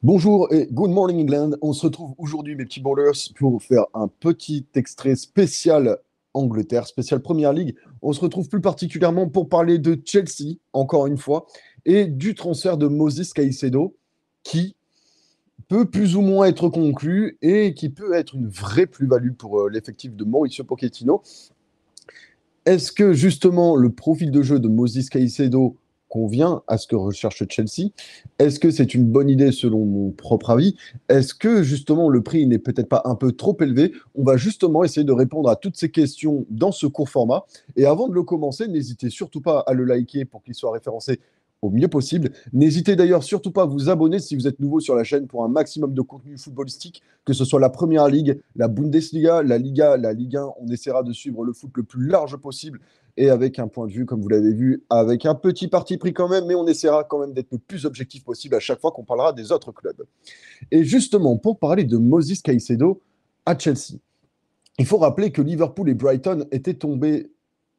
Bonjour et good morning England. On se retrouve aujourd'hui, mes petits ballers, pour faire un petit extrait spécial Angleterre, spécial Première Ligue. On se retrouve plus particulièrement pour parler de Chelsea, encore une fois, et du transfert de Moses Caicedo, qui peut plus ou moins être conclu et qui peut être une vraie plus-value pour l'effectif de Mauricio Pochettino. Est-ce que justement le profil de jeu de Moses Caicedo convient à ce que recherche Chelsea? Est-ce que c'est une bonne idée selon mon propre avis? Est-ce que justement le prix n'est peut-être pas un peu trop élevé? On va justement essayer de répondre à toutes ces questions dans ce court format. Et avant de le commencer, n'hésitez surtout pas à le liker pour qu'il soit référencé au mieux possible. N'hésitez d'ailleurs surtout pas à vous abonner si vous êtes nouveau sur la chaîne pour un maximum de contenu footballistique, que ce soit la Première Ligue, la Bundesliga, la Liga, la Ligue 1. On essaiera de suivre le foot le plus large possible et avec un point de vue, comme vous l'avez vu, avec un petit parti pris quand même, mais on essaiera quand même d'être le plus objectif possible à chaque fois qu'on parlera des autres clubs. Et justement, pour parler de Moses Caicedo à Chelsea, il faut rappeler que Liverpool et Brighton étaient tombés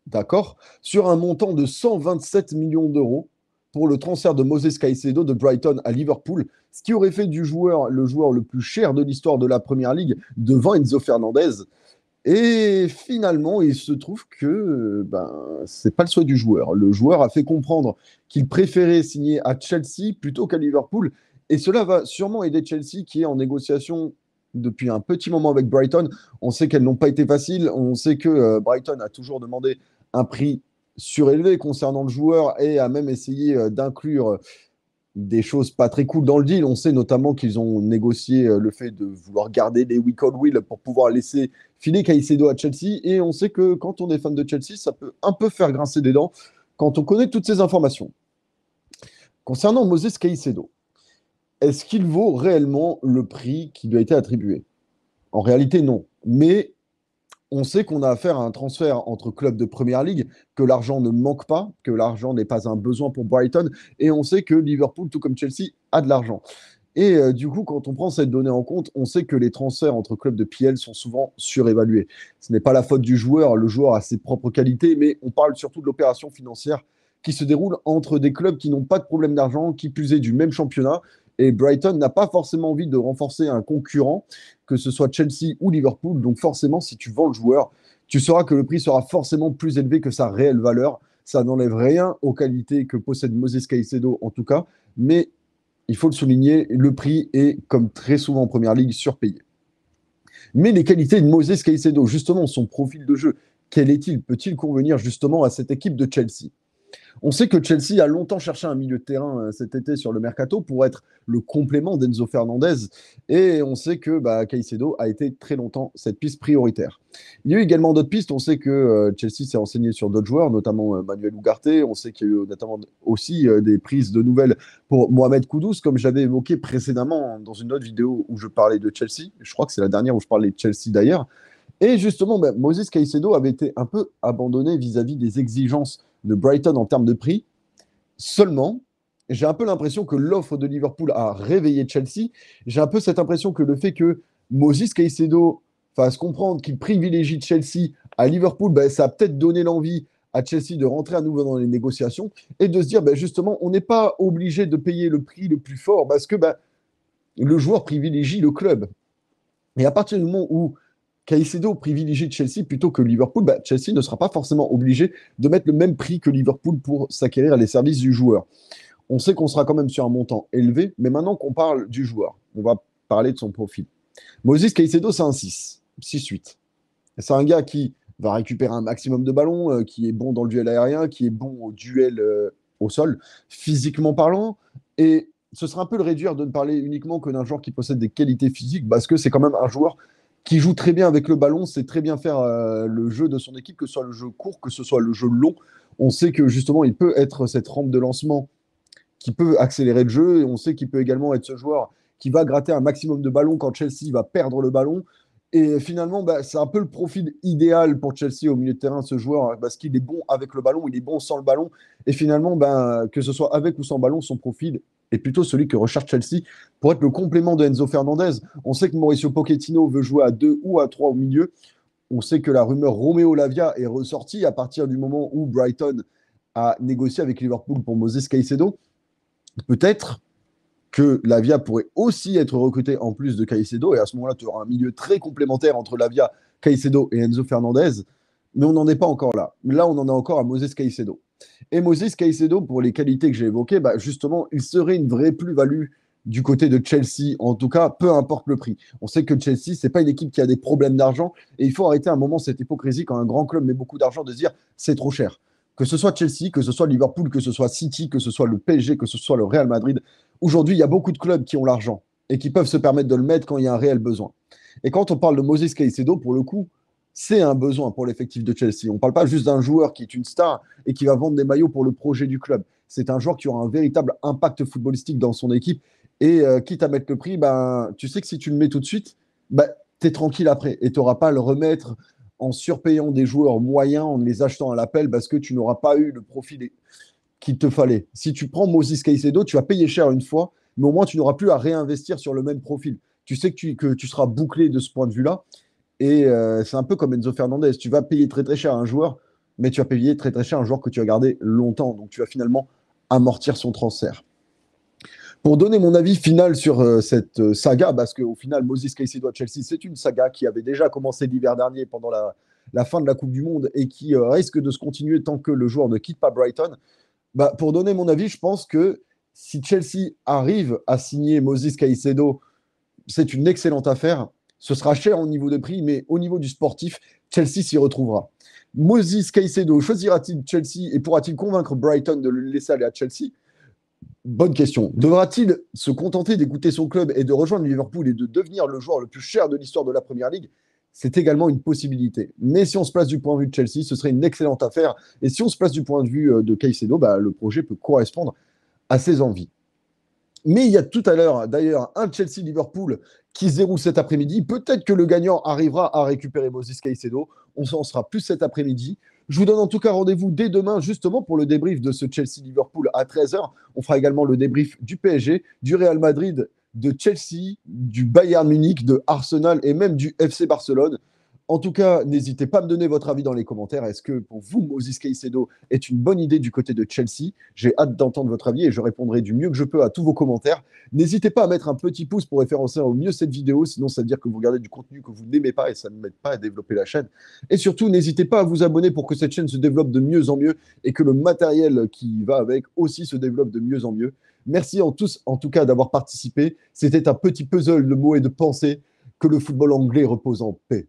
d'accord sur un montant de 127 millions d'euros pour le transfert de Moses Caicedo de Brighton à Liverpool, ce qui aurait fait du joueur le joueur le plus cher de l'histoire de la Première Ligue devant Enzo Fernandez. Et finalement, il se trouve que c'est pas le souhait du joueur. Le joueur a fait comprendre qu'il préférait signer à Chelsea plutôt qu'à Liverpool. Et cela va sûrement aider Chelsea qui est en négociation depuis un petit moment avec Brighton. On sait qu'elles n'ont pas été faciles. On sait que Brighton a toujours demandé un prix surélevé concernant le joueur et a même essayé d'inclure des choses pas très cool dans le deal. On sait notamment qu'ils ont négocié le fait de vouloir garder les We Call Will pour pouvoir laisser filer Caicedo à Chelsea. Et on sait que quand on est fan de Chelsea, ça peut un peu faire grincer des dents quand on connaît toutes ces informations. Concernant Moses Caicedo, est-ce qu'il vaut réellement le prix qui lui a été attribué? En réalité, non. Mais on sait qu'on a affaire à un transfert entre clubs de Première Ligue, que l'argent ne manque pas, que l'argent n'est pas un besoin pour Brighton, et on sait que Liverpool, tout comme Chelsea, a de l'argent. Et du coup, quand on prend cette donnée en compte, on sait que les transferts entre clubs de PL sont souvent surévalués. Ce n'est pas la faute du joueur, le joueur a ses propres qualités, mais on parle surtout de l'opération financière qui se déroule entre des clubs qui n'ont pas de problème d'argent, qui plus est du même championnat. Et Brighton n'a pas forcément envie de renforcer un concurrent, que ce soit Chelsea ou Liverpool. Donc forcément, si tu vends le joueur, tu sauras que le prix sera forcément plus élevé que sa réelle valeur. Ça n'enlève rien aux qualités que possède Moses Caicedo en tout cas, mais il faut le souligner, le prix est, comme très souvent en Première Ligue, surpayé. Mais les qualités de Moses Caicedo, justement, son profil de jeu, quel est-il? Peut-il convenir justement à cette équipe de Chelsea? On sait que Chelsea a longtemps cherché un milieu de terrain cet été sur le mercato pour être le complément d'Enzo Fernandez. Et on sait que Caicedo a été très longtemps cette piste prioritaire. Il y a eu également d'autres pistes. On sait que Chelsea s'est renseigné sur d'autres joueurs, notamment Manuel Ugarte. On sait qu'il y a eu notamment aussi des prises de nouvelles pour Mohamed Kudus, comme j'avais évoqué précédemment dans une autre vidéo où je parlais de Chelsea. Je crois que c'est la dernière où je parlais de Chelsea d'ailleurs. Et justement, Moses Caicedo avait été un peu abandonné vis-à-vis des exigences de Brighton en termes de prix. Seulement, j'ai un peu l'impression que l'offre de Liverpool a réveillé Chelsea. J'ai un peu cette impression que le fait que Moses Caicedo fasse comprendre qu'il privilégie Chelsea à Liverpool, ça a peut-être donné l'envie à Chelsea de rentrer à nouveau dans les négociations et de se dire, justement, on n'est pas obligé de payer le prix le plus fort parce que le joueur privilégie le club. Et à partir du moment où Caicedo privilégie Chelsea plutôt que Liverpool, Chelsea ne sera pas forcément obligé de mettre le même prix que Liverpool pour s'acquérir les services du joueur. On sait qu'on sera quand même sur un montant élevé, mais maintenant qu'on parle du joueur, on va parler de son profil. Moses Caicedo, c'est un 6, 6-8. C'est un gars qui va récupérer un maximum de ballons, qui est bon dans le duel aérien, qui est bon au duel au sol, physiquement parlant. Et ce sera un peu le réduire de ne parler uniquement que d'un joueur qui possède des qualités physiques, parce que c'est quand même un joueur qui joue très bien avec le ballon, sait très bien faire le jeu de son équipe, que ce soit le jeu court, que ce soit le jeu long. On sait que justement, il peut être cette rampe de lancement qui peut accélérer le jeu, et on sait qu'il peut également être ce joueur qui va gratter un maximum de ballons quand Chelsea va perdre le ballon. Et finalement, c'est un peu le profil idéal pour Chelsea au milieu de terrain, ce joueur, parce qu'il est bon avec le ballon, il est bon sans le ballon. Et finalement, que ce soit avec ou sans ballon, son profil est plutôt celui que recherche Chelsea pour être le complément de Enzo Fernandez. On sait que Mauricio Pochettino veut jouer à 2 ou à 3 au milieu. On sait que la rumeur Romeo Lavia est ressortie à partir du moment où Brighton a négocié avec Liverpool pour Moses Caicedo. Peut-être que Lavia pourrait aussi être recruté en plus de Caicedo. Et à ce moment-là, tu auras un milieu très complémentaire entre Lavia, Caicedo et Enzo Fernandez. Mais on n'en est pas encore là. Là, on en est encore à Moses Caicedo. Et Moses Caicedo, pour les qualités que j'ai évoquées, bah justement, il serait une vraie plus-value du côté de Chelsea, en tout cas, peu importe le prix. On sait que Chelsea, c'est pas une équipe qui a des problèmes d'argent, et il faut arrêter un moment cette hypocrisie quand un grand club met beaucoup d'argent de se dire c'est trop cher. Que ce soit Chelsea, que ce soit Liverpool, que ce soit City, que ce soit le PSG, que ce soit le Real Madrid, aujourd'hui, il y a beaucoup de clubs qui ont l'argent et qui peuvent se permettre de le mettre quand il y a un réel besoin. Et quand on parle de Moses Caicedo, pour le coup, c'est un besoin pour l'effectif de Chelsea. On ne parle pas juste d'un joueur qui est une star et qui va vendre des maillots pour le projet du club. C'est un joueur qui aura un véritable impact footballistique dans son équipe. Et quitte à mettre le prix, ben, tu sais que si tu le mets tout de suite, ben, tu es tranquille après. Et tu n'auras pas à le remettre en surpayant des joueurs moyens, en les achetant à l'appel, parce que tu n'auras pas eu le profil qu'il te fallait. Si tu prends Moses Caicedo, tu vas payer cher une fois, mais au moins tu n'auras plus à réinvestir sur le même profil. Tu sais que tu seras bouclé de ce point de vue-là. Et c'est un peu comme Enzo Fernandez. Tu vas payer très très cher un joueur, mais tu vas payer très très cher un joueur que tu vas garder longtemps. Donc tu vas finalement amortir son transfert. Pour donner mon avis final sur cette saga, parce qu'au final, Moses Caicedo à Chelsea, c'est une saga qui avait déjà commencé l'hiver dernier pendant la fin de la Coupe du Monde et qui risque de se continuer tant que le joueur ne quitte pas Brighton. Bah, pour donner mon avis, je pense que si Chelsea arrive à signer Moses Caicedo, c'est une excellente affaire. Ce sera cher au niveau des prix, mais au niveau du sportif, Chelsea s'y retrouvera. Moses Caicedo choisira-t-il Chelsea et pourra-t-il convaincre Brighton de le laisser aller à Chelsea? Bonne question. Devra-t-il se contenter d'écouter son club et de rejoindre Liverpool et de devenir le joueur le plus cher de l'histoire de la Première Ligue? C'est également une possibilité. Mais si on se place du point de vue de Chelsea, ce serait une excellente affaire. Et si on se place du point de vue de Caicedo, bah, le projet peut correspondre à ses envies. Mais il y a tout à l'heure, d'ailleurs, un Chelsea-Liverpool qui se déroule cet après-midi. Peut-être que le gagnant arrivera à récupérer Moses Caicedo. On s'en sera plus cet après-midi. Je vous donne en tout cas rendez-vous dès demain, justement, pour le débrief de ce Chelsea-Liverpool à 13h. On fera également le débrief du PSG, du Real Madrid, de Chelsea, du Bayern Munich, de Arsenal et même du FC Barcelone. En tout cas, n'hésitez pas à me donner votre avis dans les commentaires. Est-ce que pour vous, Moses Caicedo est une bonne idée du côté de Chelsea? J'ai hâte d'entendre votre avis et je répondrai du mieux que je peux à tous vos commentaires. N'hésitez pas à mettre un petit pouce pour référencer au mieux cette vidéo, sinon ça veut dire que vous regardez du contenu que vous n'aimez pas et ça ne m'aide pas à développer la chaîne. Et surtout, n'hésitez pas à vous abonner pour que cette chaîne se développe de mieux en mieux et que le matériel qui va avec aussi se développe de mieux en mieux. Merci en tout cas d'avoir participé. C'était un petit puzzle de mots et de pensées. Que le football anglais repose en paix.